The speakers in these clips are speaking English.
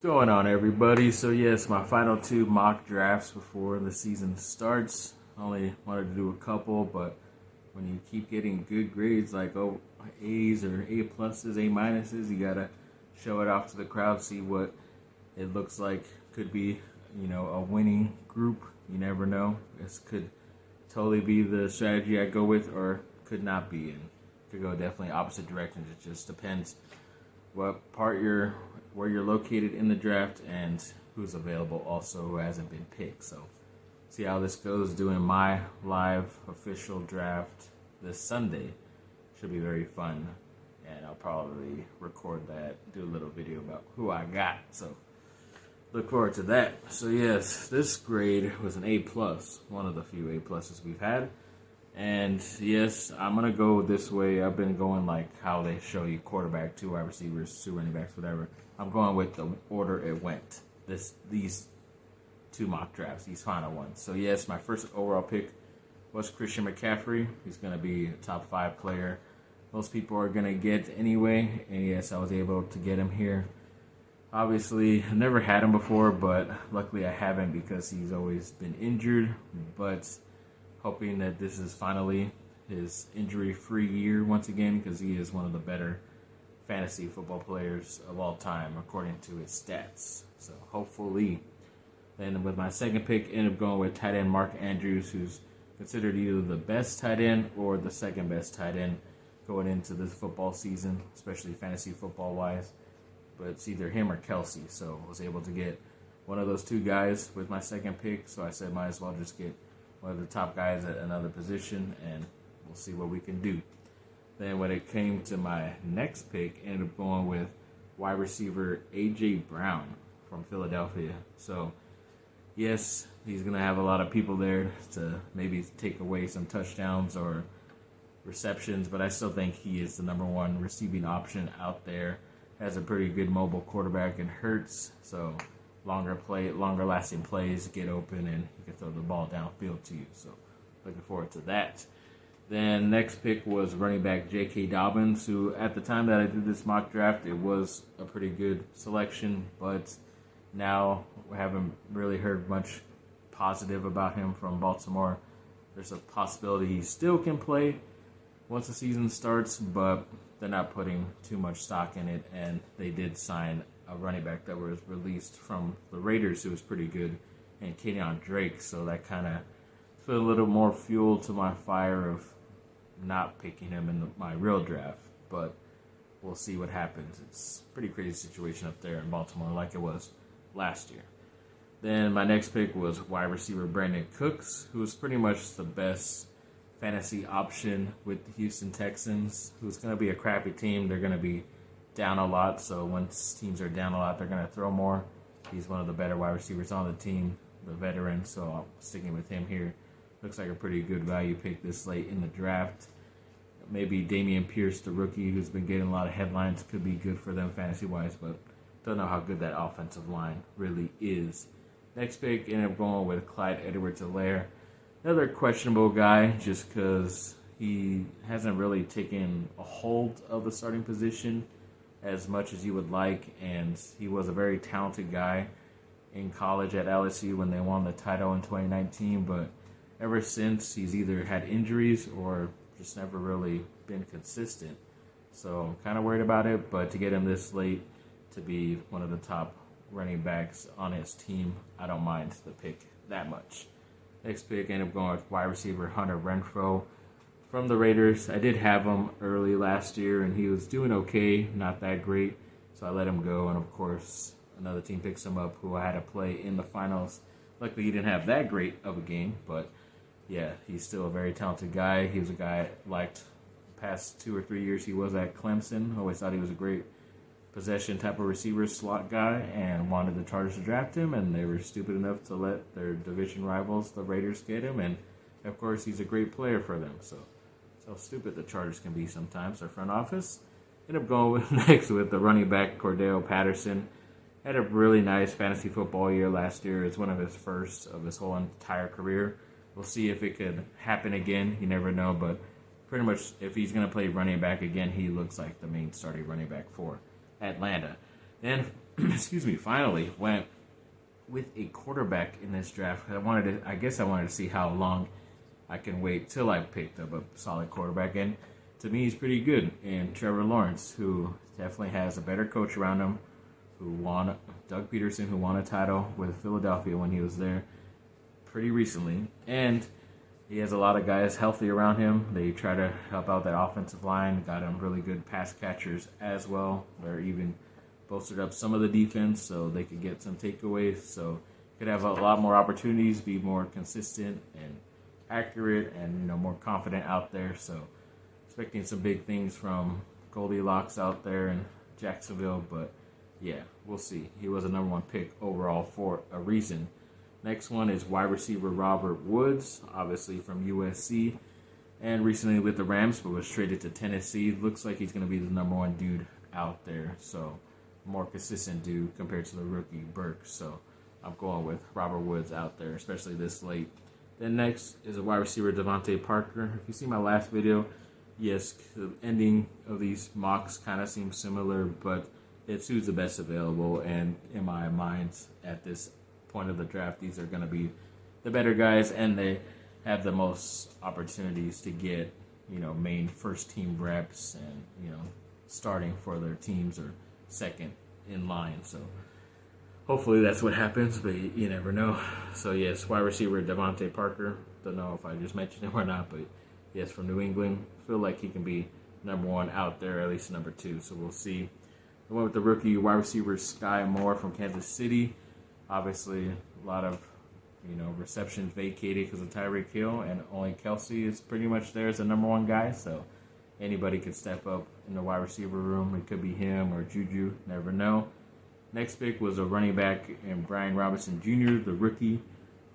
What's going on, everybody? So yes, my final two mock drafts before the season starts. I only wanted to do a couple, but when you keep getting good grades like A's or A pluses, A minuses, you gotta show it off to the crowd, see what it looks like. Could be, a winning group. You never know. This could totally be the strategy I go with, or could not be, and could go definitely opposite directions. It just depends what part where you're located in the draft and who's available, also who hasn't been picked. So see how this goes. Doing my live official draft this Sunday should be very fun, and I'll probably record that, do a little video about who I got. So look forward to that. So yes, this grade was an A plus, one of the few A pluses we've had. And yes, I'm gonna go this way. I've been going like how they show you: quarterback, two wide receivers, two running backs, whatever. I'm going with the order it went. These two mock drafts, these final ones. So yes, my first overall pick was Christian McCaffrey. He's gonna be a top 5 player. Most people are gonna get anyway. And yes, I was able to get him here. Obviously, I never had him before, but luckily I haven't because he's always been injured. But hoping that this is finally his injury-free year once again, because he is one of the better fantasy football players of all time, according to his stats. So hopefully. Then with my second pick, ended up going with tight end Mark Andrews, who's considered either the best tight end or the second best tight end going into this football season, especially fantasy football-wise. But it's either him or Kelsey, so I was able to get one of those two guys with my second pick, so I said might as well just get one of the top guys at another position, and we'll see what we can do. Then when it came to my next pick, ended up going with wide receiver A.J. Brown from Philadelphia. So, yes, he's going to have a lot of people there to maybe take away some touchdowns or receptions, but I still think he is the number one receiving option out there. Has a pretty good mobile quarterback in Hurts, so longer lasting plays, get open, and he can throw the ball downfield to you. So looking forward to that. Then next pick was running back J.K. Dobbins, who at the time that I did this mock draft, it was a pretty good selection, but now we haven't really heard much positive about him from Baltimore. There's a possibility he still can play once the season starts, but they're not putting too much stock in it, and they did sign a running back that was released from the Raiders who was pretty good, and Kenyon Drake, so that kind of put a little more fuel to my fire of not picking him in my real draft, but we'll see what happens. It's a pretty crazy situation up there in Baltimore like it was last year. Then my next pick was wide receiver Brandon Cooks, who was pretty much the best fantasy option with the Houston Texans, who's going to be a crappy team. They're going to be down a lot, so once teams are down a lot, they're going to throw more. He's one of the better wide receivers on the team, the veteran, so I'm sticking with him here. Looks like a pretty good value pick this late in the draft. Maybe Dameon Pierce, the rookie, who's been getting a lot of headlines, could be good for them fantasy-wise, but don't know how good that offensive line really is. Next pick, ended up going with Clyde Edwards-Helaire. Another questionable guy, just because he hasn't really taken a hold of the starting position as much as you would like, and he was a very talented guy in college at LSU when they won the title in 2019, but ever since, he's either had injuries or just never really been consistent. So I'm kind of worried about it, but to get him this late to be one of the top running backs on his team, I don't mind the pick that much. Next pick, ended up going with wide receiver Hunter Renfrow from the Raiders. I did have him early last year, and he was doing okay, not that great, so I let him go. And of course, another team picks him up who I had to play in the finals. Luckily, he didn't have that great of a game, but yeah, he's still a very talented guy. He was a guy I liked the past 2 or 3 years he was at Clemson. I always thought he was a great possession type of receiver slot guy, and wanted the Chargers to draft him, and they were stupid enough to let their division rivals, the Raiders, get him, and of course he's a great player for them. So stupid the Chargers can be sometimes, their front office. Ended up going next with the running back Cordell Patterson. Had a really nice fantasy football year last year. It's one of his first of his whole entire career. We'll see if it could happen again. You never know, but pretty much if he's going to play running back again, he looks like the main starting running back for Atlanta. And excuse me, finally went with a quarterback in this draft. I guess I wanted to see how long I can wait till I picked up a solid quarterback. And to me, he's pretty good. And Trevor Lawrence, who definitely has a better coach around him, Doug Peterson, who won a title with Philadelphia when he was there pretty recently. And he has a lot of guys healthy around him. They try to help out that offensive line. Got him really good pass catchers as well. They're even bolstered up some of the defense so they could get some takeaways. So could have a lot more opportunities, be more consistent and accurate, and more confident out there. So expecting some big things from Goldilocks out there in Jacksonville. But yeah, we'll see. He was a number 1 pick overall for a reason. Next one is wide receiver Robert Woods, obviously from USC, and recently with the Rams, but was traded to Tennessee. Looks like he's going to be the number 1 dude out there, so more consistent dude compared to the rookie Burks. So I'm going with Robert Woods out there, especially this late. Then next is a wide receiver Devontae Parker. If you see my last video, yes, the ending of these mocks kind of seems similar, but it's who's the best available, and in my mind at this point of the draft, these are going to be the better guys, and they have the most opportunities to get main first team reps and starting for their teams or second in line. So hopefully that's what happens, but you never know. So yes, wide receiver Devontae Parker. Don't know if I just mentioned him or not, but yes, from New England. Feel like he can be number 1 out there, at least number 2. So we'll see. I went with the rookie wide receiver Sky Moore from Kansas City. Obviously, a lot of receptions vacated because of Tyreek Hill, and only Kelsey is pretty much there as the number 1 guy. So anybody could step up in the wide receiver room. It could be him or Juju. Never know. Next pick was a running back in Brian Robinson Jr., the rookie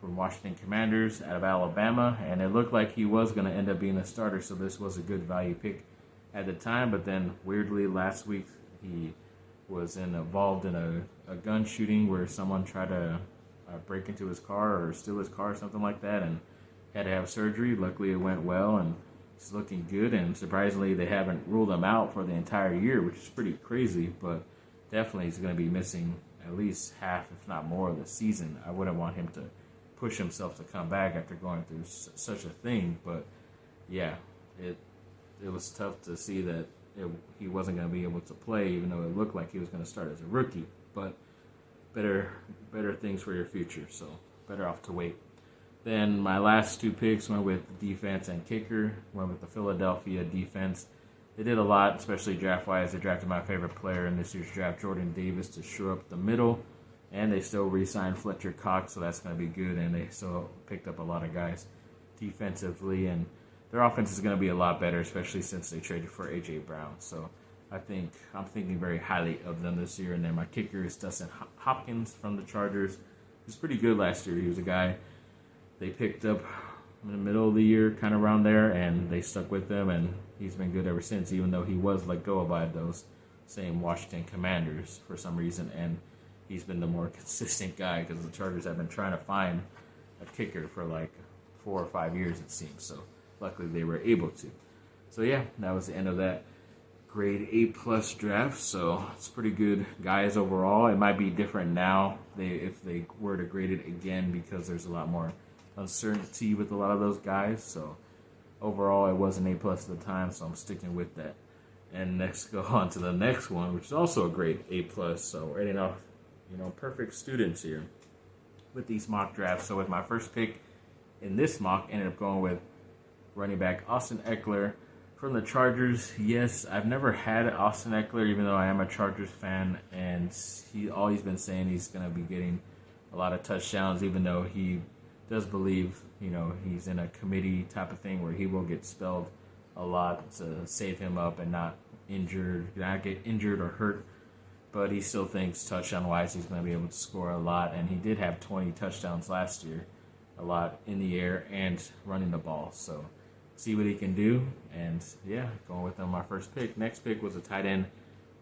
from Washington Commanders out of Alabama, and it looked like he was going to end up being a starter. So this was a good value pick at the time. But then weirdly, last week he was involved in a gun shooting where someone tried to break into his car or steal his car or something like that, and had to have surgery. Luckily it went well, and he's looking good, and surprisingly they haven't ruled him out for the entire year, which is pretty crazy. But definitely he's going to be missing at least half, if not more, of the season. I wouldn't want him to push himself to come back after going through such a thing. But yeah, it was tough to see that he wasn't going to be able to play, even though it looked like he was going to start as a rookie. But better things for your future, so better off to wait. Then my last 2 picks went with defense and kicker. Went with the Philadelphia defense. They did a lot, especially draft-wise. They drafted my favorite player in this year's draft, Jordan Davis, to shore up the middle. And they still re-signed Fletcher Cox, so that's going to be good. And they still picked up a lot of guys defensively, and their offense is going to be a lot better, especially since they traded for A.J. Brown. So I'm thinking very highly of them this year. And then my kicker is Dustin Hopkins from the Chargers. He was pretty good last year. He was a guy they picked up in the middle of the year, kind of around there, and they stuck with him, and he's been good ever since, even though he was let go by those same Washington Commanders for some reason. And he's been the more consistent guy because the Chargers have been trying to find a kicker for like 4 or 5 years, it seems. So luckily they were able to. So yeah, that was the end of that grade A+ draft. So it's pretty good guys overall. It might be different now if they were to grade it again, because there's a lot more uncertainty with a lot of those guys. So overall it was an A+ at the time, so I'm sticking with that. And next, go on to the next one, which is also a grade A+. So we're ending off, perfect students here with these mock drafts. So with my first pick in this mock, ended up going with running back Austin Ekeler from the Chargers. Yes, I've never had Austin Ekeler, even though I am a Chargers fan, and all he's been saying he's going to be getting a lot of touchdowns, even though he does believe, he's in a committee type of thing where he will get spelled a lot to save him up and not get injured or hurt. But he still thinks touchdown-wise he's going to be able to score a lot, and he did have 20 touchdowns last year, a lot in the air and running the ball. So see what he can do, and yeah, going with him my first pick. Next pick was a tight end,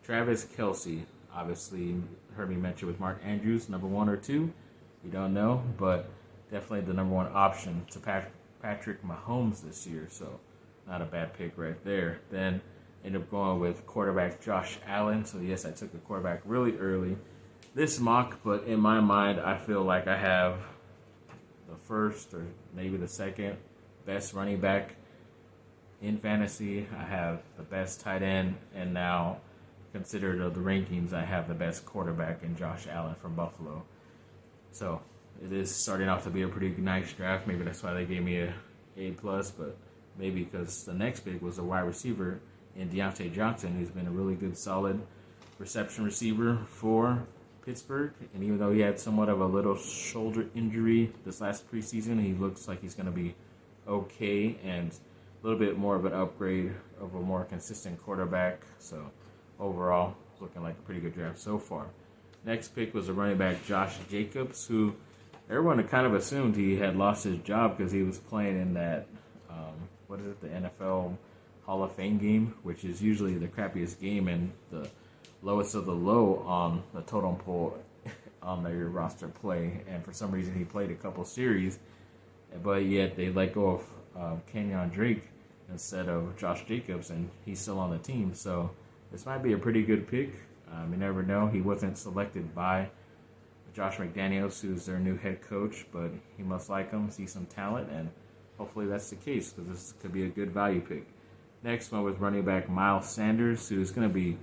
Travis Kelce. Obviously, heard me mention with Mark Andrews, number 1 or 2. You don't know, but definitely the number 1 option to Patrick Mahomes this year. So not a bad pick right there. Then ended up going with quarterback Josh Allen. So yes, I took a quarterback really early. this mock, but in my mind, I feel like I have the first or maybe the second best running back in fantasy. I have the best tight end, and now, considered of the rankings, I have the best quarterback in Josh Allen from Buffalo. So it is starting off to be a pretty nice draft. Maybe that's why they gave me a A+, but maybe because the next pick was a wide receiver in Deontay Johnson, who's been a really good, solid reception receiver for Pittsburgh. And even though he had somewhat of a little shoulder injury this last preseason, he looks like he's going to be okay and a little bit more of an upgrade of a more consistent quarterback. So overall, looking like a pretty good draft so far. Next pick was a running back, Josh Jacobs, who everyone kind of assumed he had lost his job because he was playing in that, the NFL Hall of Fame game, which is usually the crappiest game and the lowest of the low on the totem pole on their roster play. And for some reason, he played a couple series, but yet they let go of Kenyon Drake instead of Josh Jacobs, and he's still on the team. So this might be a pretty good pick. You never know. He wasn't selected by Josh McDaniels, who's their new head coach, but he must like him, see some talent, and hopefully that's the case because this could be a good value pick. Next one was running back Miles Sanders, who's going to be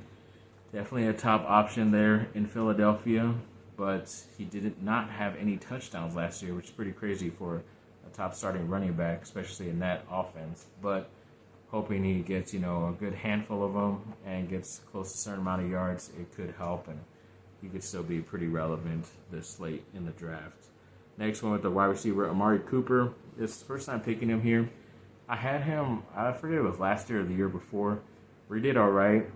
definitely a top option there in Philadelphia, but he did not have any touchdowns last year, which is pretty crazy for a top starting running back, especially in that offense. But hoping he gets, a good handful of them and gets close to a certain amount of yards, it could help, and he could still be pretty relevant this late in the draft. Next one with the wide receiver, Amari Cooper. This is the first time picking him here. I had him, I forget if it was last year or the year before, where he did all right,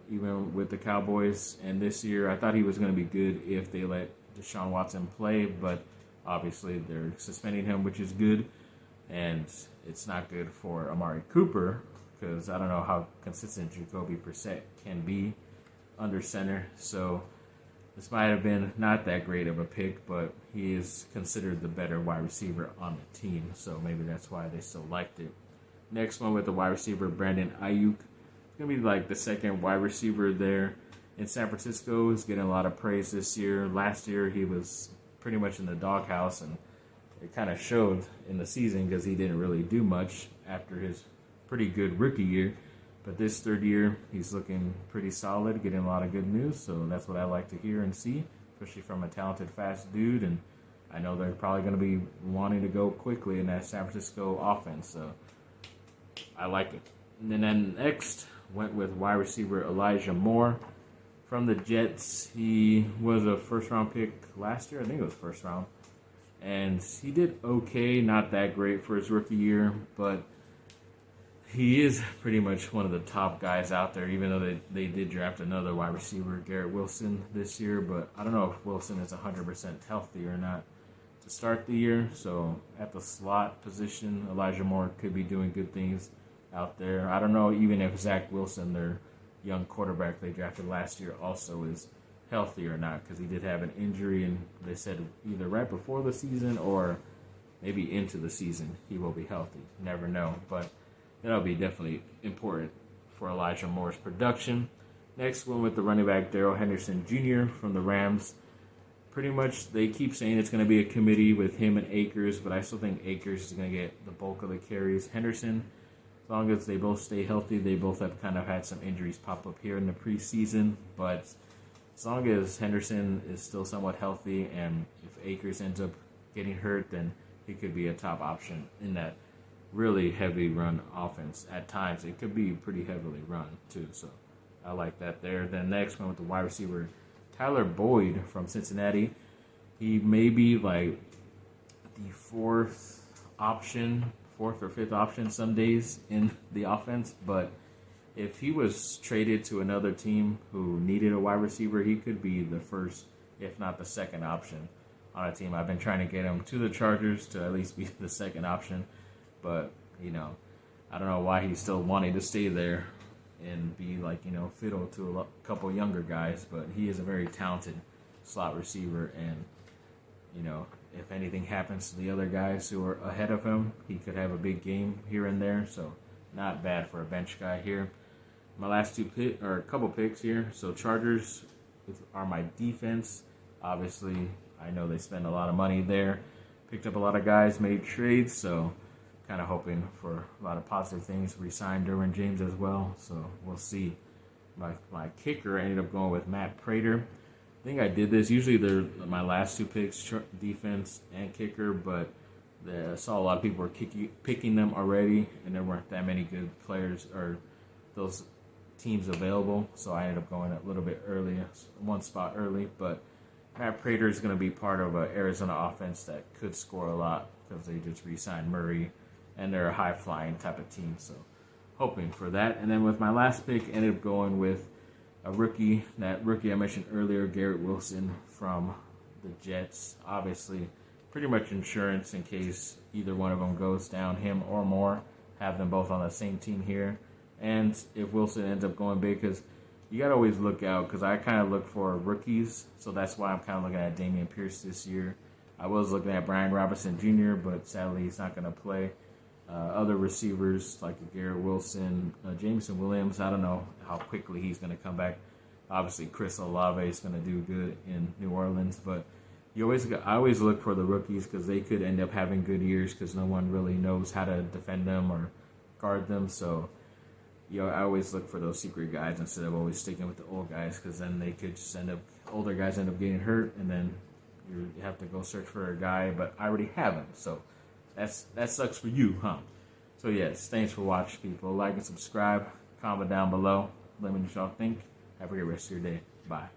even with the Cowboys. And this year, I thought he was going to be good if they let Deshaun Watson play, but obviously they're suspending him, which is good. And it's not good for Amari Cooper because I don't know how consistent Jacoby Brissett can be under center. So this might have been not that great of a pick, but he is considered the better wide receiver on the team. So maybe that's why they still liked it. Next one with the wide receiver, Brandon Ayuk. It's going to be like the second wide receiver there in San Francisco. He's getting a lot of praise this year. Last year he was pretty much in the doghouse, and it kind of showed in the season because he didn't really do much after his pretty good rookie year. But this third year, he's looking pretty solid, getting a lot of good news. So that's what I like to hear and see, especially from a talented, fast dude. And I know they're probably going to be wanting to go quickly in that San Francisco offense. So I like it. And then next, went with wide receiver Elijah Moore from the Jets. He was a first-round pick last year. I think it was first round. And he did okay, not that great for his rookie year, but he is pretty much one of the top guys out there, even though they did draft another wide receiver, Garrett Wilson, this year. But I don't know if Wilson is 100% healthy or not to start the year. So at the slot position, Elijah Moore could be doing good things out there. I don't know even if Zach Wilson, their young quarterback they drafted last year, also is healthy or not, because he did have an injury, and they said either right before the season or maybe into the season he will be healthy. Never know, but that'll be definitely important for Elijah Moore's production. Next one with the running back, Darrell Henderson Jr. from the Rams. Pretty much they keep saying it's going to be a committee with him and Akers, but I still think Akers is going to get the bulk of the carries. Henderson, as long as they both stay healthy, they both have kind of had some injuries pop up here in the preseason, but as long as Henderson is still somewhat healthy, and if Akers ends up getting hurt, then he could be a top option in that really heavy run offense. At times, it could be pretty heavily run too, so I like that there. Then next one with the wide receiver, Tyler Boyd from Cincinnati. He may be like the fourth or fifth option some days in the offense, but if he was traded to another team who needed a wide receiver, he could be the first, if not the second option on a team. I've been trying to get him to the Chargers to at least be the second option, but, I don't know why he's still wanting to stay there and be like, fiddle to a couple younger guys, but he is a very talented slot receiver, and, if anything happens to the other guys who are ahead of him, he could have a big game here and there, so not bad for a bench guy here. My last couple picks here. So Chargers are my defense. Obviously, I know they spend a lot of money there, picked up a lot of guys, made trades, so kind of hoping for a lot of positive things. Re-signed Derwin James as well, so we'll see. My kicker ended up going with Matt Prater. I think I did this. Usually they're my last two picks, defense and kicker, but I saw a lot of people were picking them already, and there weren't that many good players or those teams available, so I ended up going a little bit early, one spot early. But Matt Prater is going to be part of an Arizona offense that could score a lot because they just re-signed Murray, and they're a high-flying type of team, so hoping for that. And then with my last pick, ended up going with a rookie. That rookie I mentioned earlier, Garrett Wilson from the Jets. Obviously, pretty much insurance in case either one of them goes down, him or more. Have them both on the same team here. And if Wilson ends up going big, because you got to always look out, because I kind of look for rookies, so that's why I'm kind of looking at Dameon Pierce this year. I was looking at Brian Robinson Jr., but sadly he's not going to play. Other receivers like Garrett Wilson, Jameson Williams, I don't know how quickly he's going to come back. Obviously, Chris Olave is going to do good in New Orleans, but I always look for the rookies because they could end up having good years because no one really knows how to defend them or guard them. So, I always look for those secret guys instead of always sticking with the old guys, because then they could just older guys end up getting hurt, and then you have to go search for a guy, but I already have him, so that sucks for you, huh? So yes, thanks for watching, people. Like and subscribe, comment down below. Let me know what y'all think. Have a great rest of your day. Bye.